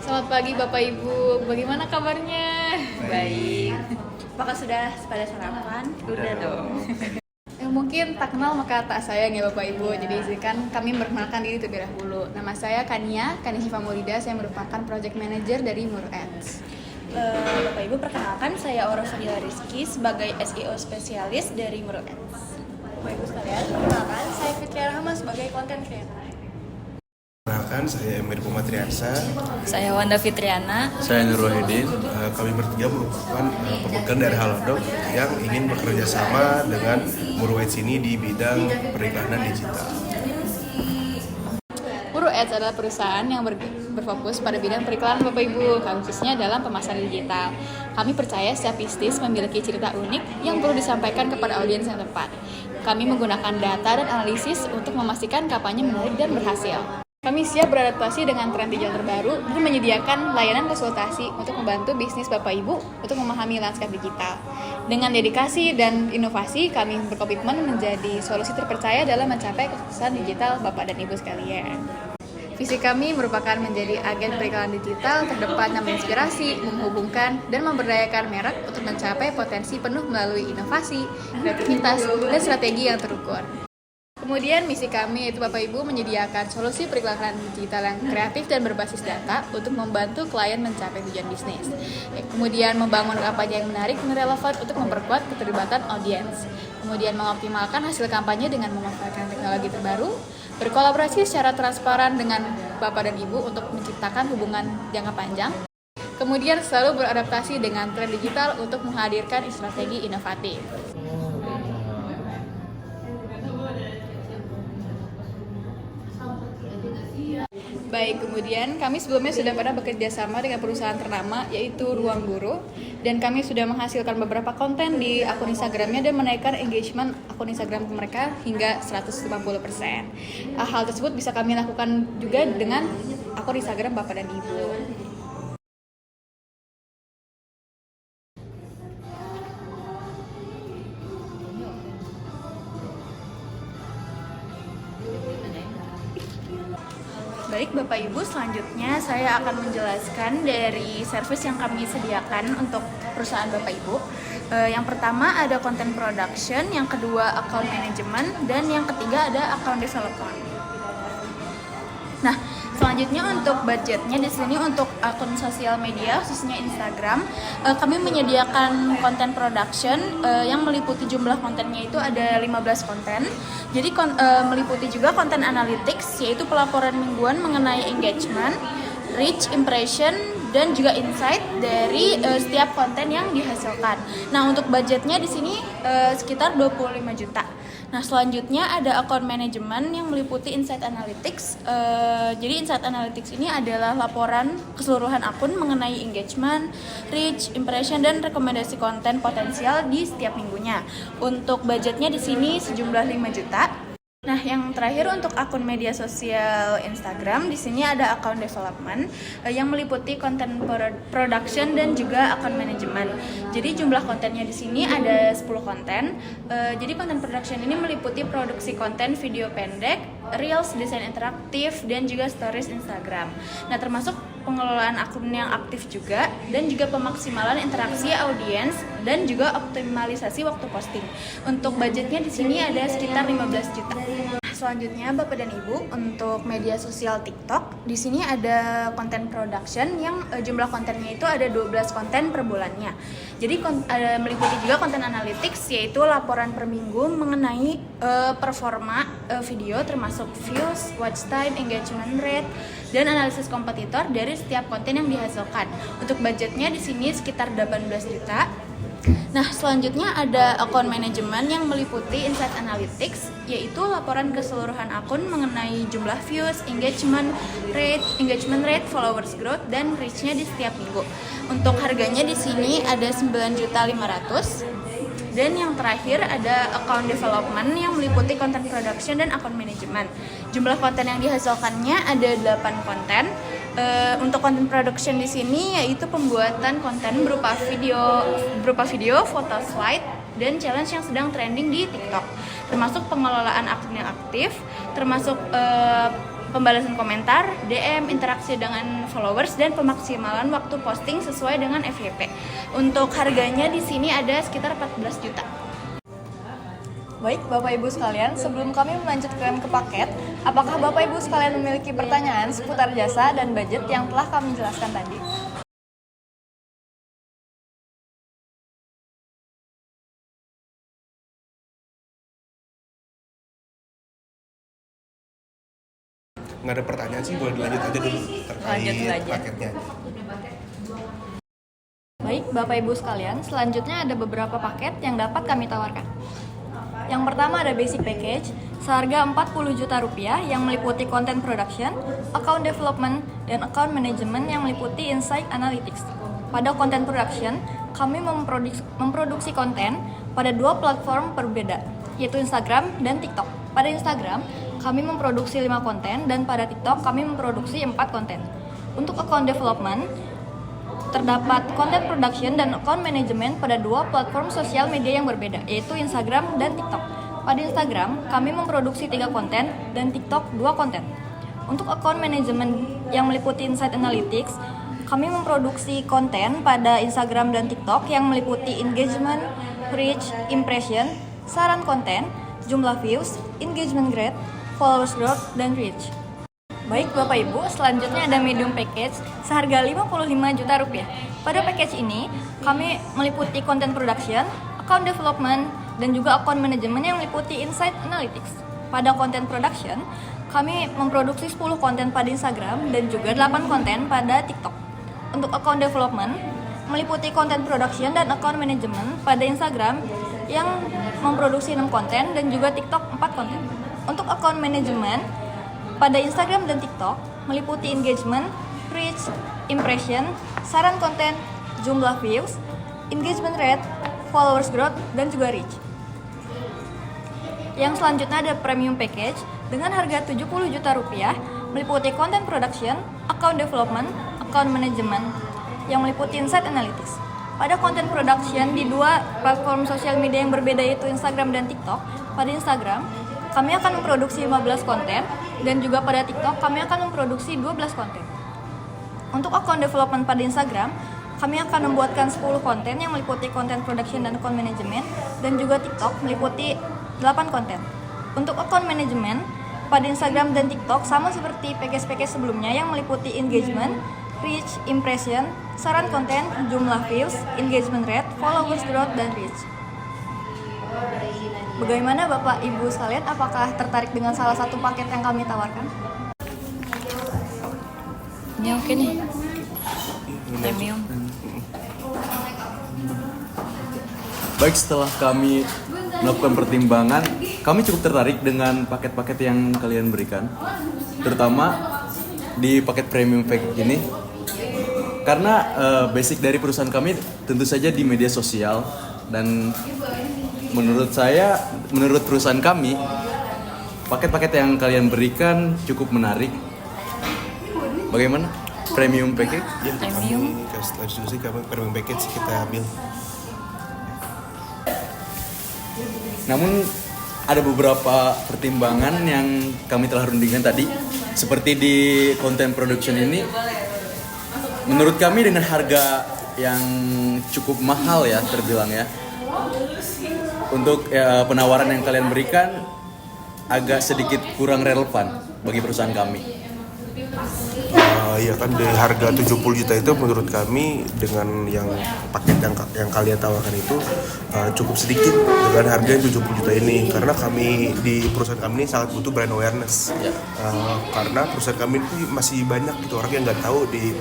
Selamat pagi Bapak Ibu, bagaimana kabarnya? Baik. Apakah sudah pada sarapan? Udah dong. Mungkin tak kenal maka tak sayang ya Bapak Ibu. Jadi izinkan kami memperkenalkan diri terlebih dahulu. Nama saya Kania Syifa Maulida, saya merupakan Project Manager dari Muru Ads. Bapak Ibu, perkenalkan saya Aura Fadila Rizky sebagai SEO spesialis dari Muru Ads. Bapak Ibu sekalian, perkenalkan saya Fitriana Hama sebagai Content Creator. Perkenalkan, saya Emir Pumatriarsa. Saya Wanda Fitriana. Saya Nur Wahidin. Kami bertiga merupakan pemegang dari Halodoc yang ingin bekerja sama dengan Muru Ads ini di bidang periklanan digital. Muru Ads adalah perusahaan yang berfokus pada bidang periklanan Bapak Ibu, khususnya dalam pemasaran digital. Kami percaya setiap bisnis memiliki cerita unik yang perlu disampaikan kepada audiens yang tepat. Kami menggunakan data dan analisis untuk memastikan kampanye menarik dan berhasil. Kami siap beradaptasi dengan tren digital terbaru dan menyediakan layanan konsultasi untuk membantu bisnis Bapak Ibu untuk memahami lanskap digital. Dengan dedikasi dan inovasi, kami berkomitmen menjadi solusi terpercaya dalam mencapai kesuksesan digital Bapak dan Ibu sekalian. Visi kami merupakan menjadi agen periklanan digital terdepan yang menginspirasi, menghubungkan, dan memberdayakan merek untuk mencapai potensi penuh melalui inovasi, kreativitas, dan strategi yang terukur. Kemudian misi kami yaitu Bapak Ibu menyediakan solusi periklanan digital yang kreatif dan berbasis data untuk membantu klien mencapai tujuan bisnis. Kemudian membangun kampanye yang menarik dan relevan untuk memperkuat keterlibatan audiens. Kemudian mengoptimalkan hasil kampanye dengan memanfaatkan teknologi terbaru, berkolaborasi secara transparan dengan Bapak dan Ibu untuk menciptakan hubungan jangka panjang. Kemudian selalu beradaptasi dengan tren digital untuk menghadirkan strategi inovatif. Baik, kemudian kami sebelumnya sudah pernah bekerja sama dengan perusahaan ternama yaitu Ruang Guru, dan kami sudah menghasilkan beberapa konten di akun Instagramnya dan menaikkan engagement akun Instagram mereka hingga 150%. Hal tersebut bisa kami lakukan juga dengan akun Instagram Bapak dan Ibu. Baik Bapak Ibu, selanjutnya saya akan menjelaskan dari service yang kami sediakan untuk perusahaan Bapak Ibu. Yang pertama ada content production, yang kedua account management, dan yang ketiga ada account development. Nah, selanjutnya untuk budgetnya di sini untuk akun sosial media khususnya Instagram, kami menyediakan content production yang meliputi jumlah kontennya itu ada 15 konten. Jadi meliputi juga konten analytics yaitu pelaporan mingguan mengenai engagement, reach, impression, dan juga insight dari setiap konten yang dihasilkan. Nah, untuk budgetnya di sini sekitar 25 juta. Nah, selanjutnya ada account management yang meliputi insight analytics. Jadi insight analytics ini adalah laporan keseluruhan akun mengenai engagement, reach, impression, dan rekomendasi konten potensial di setiap minggunya. Untuk budgetnya di sini sejumlah 5 juta. Nah, yang terakhir untuk akun media sosial Instagram, di sini ada account development yang meliputi konten production dan juga account management. Jadi jumlah kontennya di sini ada 10 konten. Jadi konten production ini meliputi produksi konten video pendek, reels, desain interaktif, dan juga stories Instagram. Nah, termasuk pengelolaan akun yang aktif juga, dan juga pemaksimalan interaksi audiens dan juga optimalisasi waktu posting. Untuk budgetnya di sini ada sekitar 15 juta. selanjutnya Bapak dan Ibu, untuk media sosial TikTok, di sini ada konten production yang jumlah kontennya itu ada 12 konten per bulannya. Jadi meliputi juga konten analytics, yaitu laporan per minggu mengenai performa video termasuk views, watch time, engagement rate, dan analisis kompetitor dari setiap konten yang dihasilkan. Untuk budgetnya di sini sekitar 18 juta. Nah, selanjutnya ada account management yang meliputi insight analytics, yaitu laporan keseluruhan akun mengenai jumlah views, engagement rate, followers growth, dan reach-nya di setiap minggu. Untuk harganya di sini ada 9.500.000. Dan yang terakhir ada account development yang meliputi content production dan account management. Jumlah konten yang dihasilkannya ada 8 konten. Untuk content production di sini yaitu pembuatan konten berupa video, foto slide, dan challenge yang sedang trending di TikTok. Termasuk pengelolaan akun yang aktif, termasuk pembalasan komentar, DM, interaksi dengan followers, dan pemaksimalan waktu posting sesuai dengan FYP. Untuk harganya di sini ada sekitar 14 juta. Baik, Bapak Ibu sekalian, sebelum kami melanjutkan ke paket, apakah Bapak Ibu sekalian memiliki pertanyaan seputar jasa dan budget yang telah kami jelaskan tadi? Nggak ada pertanyaan sih, boleh dilanjut aja dulu Lanjut terkait aja. paketnya. Baik, Bapak Ibu sekalian, selanjutnya ada beberapa paket yang dapat kami tawarkan. Yang pertama ada basic package seharga 40 juta rupiah yang meliputi content production, account development, dan account management yang meliputi insight analytics. Pada content production, kami memproduksi konten pada 2 platform berbeda, yaitu Instagram dan TikTok. Pada Instagram, kami memproduksi 5 konten dan pada TikTok kami memproduksi 4 konten. Untuk account development, terdapat content production dan account management pada 2 platform sosial media yang berbeda, yaitu Instagram dan TikTok. Pada Instagram, kami memproduksi 3 konten dan TikTok 2 konten. Untuk account management yang meliputi insight analytics, kami memproduksi konten pada Instagram dan TikTok yang meliputi engagement, reach, impression, saran konten, jumlah views, engagement rate, followers growth, dan reach. Baik Bapak Ibu, selanjutnya ada medium package seharga 55 juta rupiah. Pada package ini, kami meliputi content production, account development, dan juga account management yang meliputi insight analytics. Pada content production, kami memproduksi 10 konten pada Instagram dan juga 8 konten pada TikTok. Untuk account development, meliputi content production dan account management pada Instagram yang memproduksi 6 konten dan juga TikTok 4 konten. Untuk account management, pada Instagram dan TikTok meliputi engagement, reach, impression, saran konten, jumlah views, engagement rate, followers growth, dan juga reach. Yang selanjutnya ada premium package dengan harga 70 juta rupiah meliputi content production, account development, account management yang meliputi insight analytics. Pada content production di 2 platform sosial media yang berbeda yaitu Instagram dan TikTok. Pada Instagram, kami akan memproduksi 15 konten dan juga pada TikTok kami akan memproduksi 12 konten. Untuk account development pada Instagram, kami akan membuatkan 10 konten yang meliputi content production dan account management dan juga TikTok meliputi 8 konten. Untuk account management, pada Instagram dan TikTok sama seperti package-package sebelumnya yang meliputi engagement, reach, impression, saran konten, jumlah views, engagement rate, followers growth, dan reach. Bagaimana Bapak Ibu sekalian, apakah tertarik dengan salah satu paket yang kami tawarkan? Ini oke nih, premium. Baik, setelah kami melakukan pertimbangan, kami cukup tertarik dengan paket-paket yang kalian berikan, terutama di paket premium package ini, karena basic dari perusahaan kami tentu saja di media sosial, dan menurut perusahaan kami, paket-paket yang kalian berikan cukup menarik. Bagaimana? Premium package? Ya, kami diskusi kami premium package kita ambil. Namun ada beberapa pertimbangan yang kami telah rundingkan tadi. Seperti di content production ini, menurut kami dengan harga yang cukup mahal ya, terbilang ya, untuk penawaran yang kalian berikan agak sedikit kurang relevan bagi perusahaan kami. Ya kan, di harga 70 juta itu menurut kami dengan yang paket yang kalian tawarkan itu cukup sedikit dengan harga yang 70 juta ini, karena kami di perusahaan kami ini sangat butuh brand awareness. Karena perusahaan kami itu masih banyak gitu orang yang nggak tahu di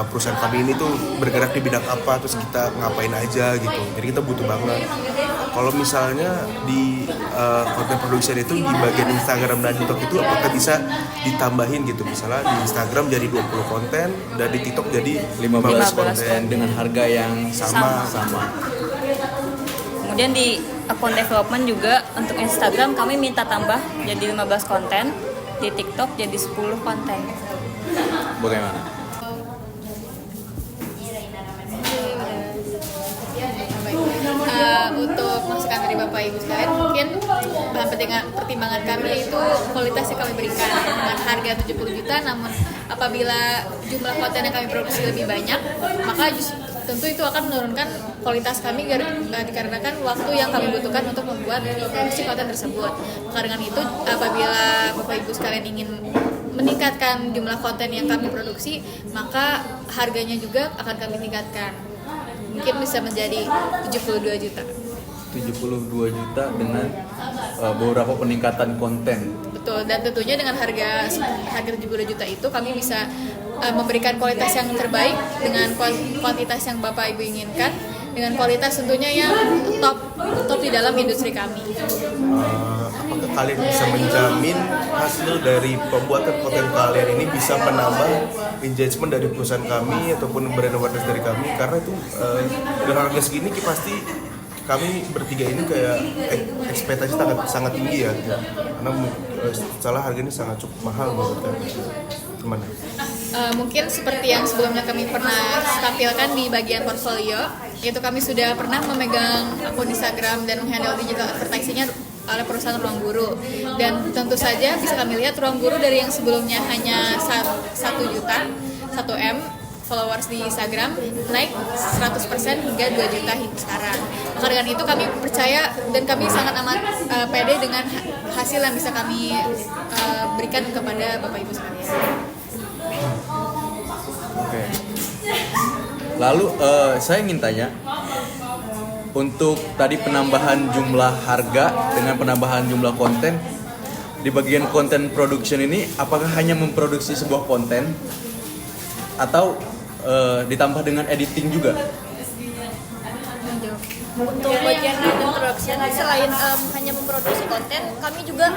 perusahaan kami ini tuh bergerak di bidang apa, terus kita ngapain aja gitu. Jadi kita butuh banget. Kalau misalnya di konten production itu di bagian Instagram dan TikTok itu apakah bisa ditambahin gitu, misalnya di Instagram jadi 20 konten dan di TikTok jadi 15 konten dengan harga yang sama. Kemudian di account development juga untuk Instagram kami minta tambah jadi 15 konten, di TikTok jadi 10 konten. Bagaimana? Untuk masukan dari Bapak Ibu sekalian, mungkin bahan pertimbangan kami yaitu kualitas yang kami berikan dengan harga 70 juta, namun apabila jumlah konten yang kami produksi lebih banyak, maka tentu itu akan menurunkan kualitas kami dikarenakan waktu yang kami butuhkan untuk membuat produksi konten tersebut. Maka dengan itu, apabila Bapak Ibu sekalian ingin meningkatkan jumlah konten yang kami produksi, maka harganya juga akan kami tingkatkan. Mungkin bisa menjadi 72 juta. 72 juta dengan beberapa peningkatan konten. Betul, dan tentunya dengan harga 72 juta itu kami bisa memberikan kualitas yang terbaik dengan kuantitas yang Bapak Ibu inginkan, dengan kualitas tentunya yang top di dalam industri kami. Apakah kalian bisa menjamin hasil dari pembuatan konten kalian ini bisa menambah engagement dari perusahaan kami ataupun brand awareness dari kami? Karena itu dengan harga segini pasti kami bertiga ini kayak ekspektasi sangat tinggi ya, karena salah harganya sangat cukup mahal menurut kami. Gimana? Mungkin seperti yang sebelumnya kami pernah tampilkan di bagian portfolio, yaitu kami sudah pernah memegang akun Instagram dan menghandle digital advertising-nya oleh perusahaan Ruang Guru, dan tentu saja bisa kami lihat Ruang Guru dari yang sebelumnya hanya 1 juta, 1 M followers di Instagram naik 100% hingga 2 juta hingga sekarang. Maka dengan itu kami percaya dan kami sangat amat pede dengan hasil yang bisa kami berikan kepada Bapak Ibu sekalian. Oke. Lalu saya ingin tanya, untuk tadi penambahan jumlah harga dengan penambahan jumlah konten, di bagian konten production ini apakah hanya memproduksi sebuah konten atau ditambah dengan editing juga? Untuk bagian konten production, selain hanya memproduksi konten, kami juga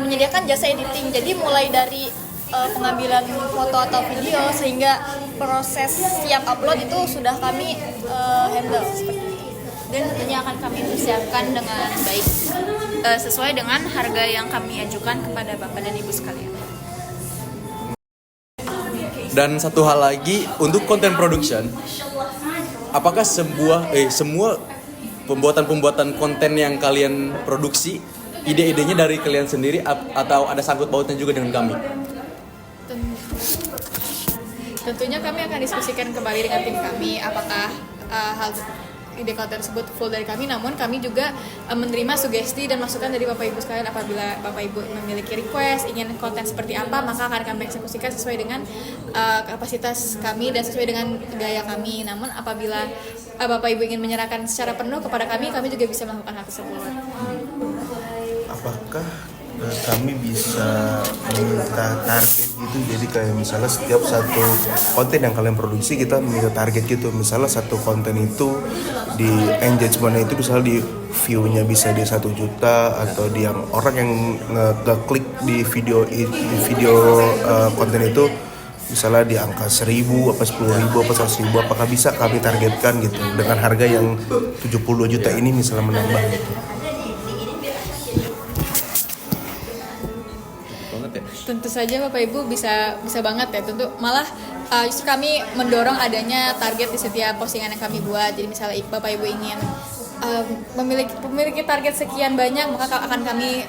menyediakan jasa editing. Jadi mulai dari pengambilan foto atau video sehingga proses siap upload itu sudah kami handle seperti itu. Dan tentunya akan kami persiapkan dengan baik sesuai dengan harga yang kami ajukan kepada Bapak dan Ibu sekalian. Dan satu hal lagi, untuk content production, apakah semua pembuatan konten yang kalian produksi, ide-idenya dari kalian sendiri atau ada sangkut pautnya juga dengan kami? Tentunya kami akan diskusikan kembali dengan tim kami apakah ide konten tersebut full dari kami, namun kami juga menerima sugesti dan masukan dari Bapak Ibu sekalian. Apabila Bapak Ibu memiliki request ingin konten seperti apa, maka akan kami eksekusikan sesuai dengan kapasitas kami dan sesuai dengan gaya kami. Namun apabila Bapak Ibu ingin menyerahkan secara penuh kepada kami juga bisa melakukan hal tersebut. Apakah kami bisa minta target gitu, jadi kayak misalnya setiap satu konten yang kalian produksi kita minta target gitu, misalnya satu konten itu di engagementnya itu misalnya di view-nya bisa di 1 juta, atau di yang orang yang ngeklik di video konten itu misalnya di angka 1.000 apa 10.000 apa 100.000, apakah bisa kami targetkan gitu dengan harga yang 72 juta ini misalnya menambah gitu? Tentu saja Bapak Ibu bisa banget ya. Tentu malah justru kami mendorong adanya target di setiap postingan yang kami buat. Jadi misalnya Bapak Ibu ingin memiliki target sekian banyak, maka akan kami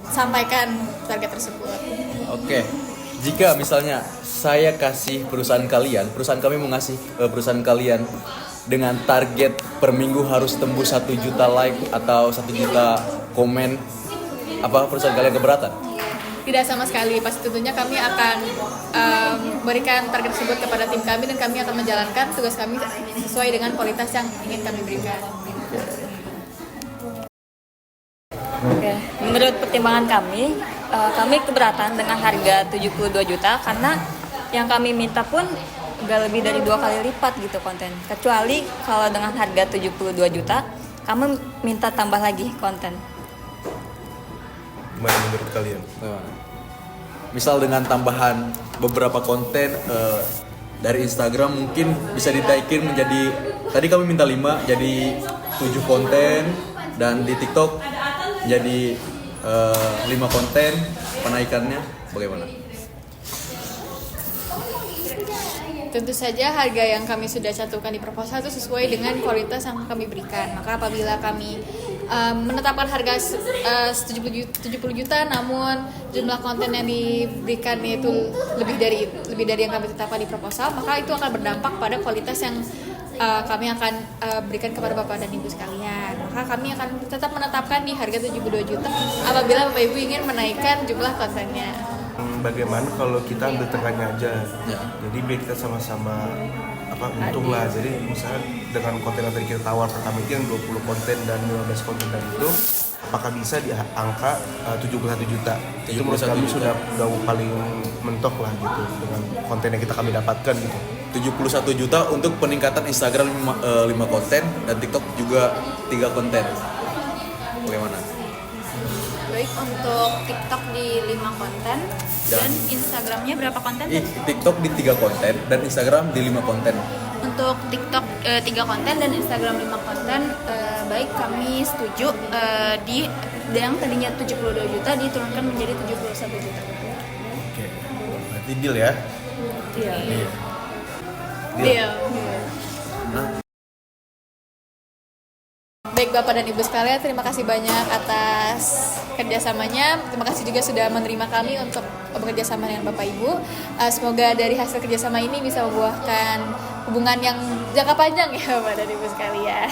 sampaikan target tersebut. Oke. Jika misalnya saya kasih perusahaan kami mengasih perusahaan kalian dengan target per minggu harus tembus 1 juta like atau 1 juta komen, Apa perusahaan kalian keberatan? Tidak sama sekali, pasti tentunya kami akan berikan target tersebut kepada tim kami dan kami akan menjalankan tugas kami sesuai dengan kualitas yang ingin kami berikan. Oke, menurut pertimbangan kami keberatan dengan harga 72 juta karena yang kami minta pun gak lebih dari 2 kali lipat gitu konten. Kecuali kalau dengan harga 72 juta, kami minta tambah lagi konten. Gimana menurut kalian? Misal dengan tambahan beberapa konten dari Instagram mungkin bisa ditaikin menjadi, tadi kami minta 5 jadi 7 konten, dan di TikTok jadi 5 konten penaikannya bagaimana? Tentu saja harga yang kami sudah cantumkan di proposal itu sesuai dengan kualitas yang kami berikan. Maka apabila kami menetapkan harga 70 juta namun jumlah konten yang diberikan itu lebih dari yang kami tetapkan di proposal, maka itu akan berdampak pada kualitas yang kami akan berikan kepada Bapak dan Ibu sekalian. Maka kami akan tetap menetapkan di harga 72 juta apabila Bapak Ibu ingin menaikkan jumlah kontennya. Bagaimana kalau kita ambil tengahnya aja? Ya. Jadi biar kita sama-sama untung lah. Jadi misalnya dengan konten yang tadi kita tawar pertama itu yang 20 konten dan 15 konten tadi itu, apakah bisa di angka 71 juta? Itu menurut kami sudah paling mentok lah gitu dengan konten yang kami dapatkan gitu. 71 juta untuk peningkatan Instagram 5 konten dan TikTok juga 3 konten. Bagaimana? Baik, untuk TikTok di 5 konten dan Instagramnya berapa konten? TikTok di 3 konten dan Instagram di 5 konten. Untuk TikTok 3 konten dan Instagram 5 konten, baik kami setuju di yang tadinya 72 juta diturunkan menjadi 71 juta. Oke, berarti deal ya? Deal. Baik Bapak dan Ibu sekalian, terima kasih banyak atas kerjasamanya. Terima kasih juga sudah menerima kami untuk bekerja sama dengan Bapak Ibu. Semoga dari hasil kerjasama ini bisa membuahkan hubungan yang jangka panjang ya Bapak dan Ibu sekalian.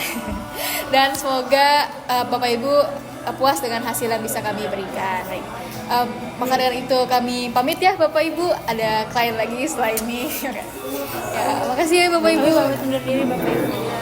Dan semoga Bapak Ibu puas dengan hasil yang bisa kami berikan. Baik. Maka dengan itu kami pamit ya Bapak Ibu. Ada klien lagi setelah ini. Ya, makasih ya Bapak Ibu. Undur diri Bapak Ibu.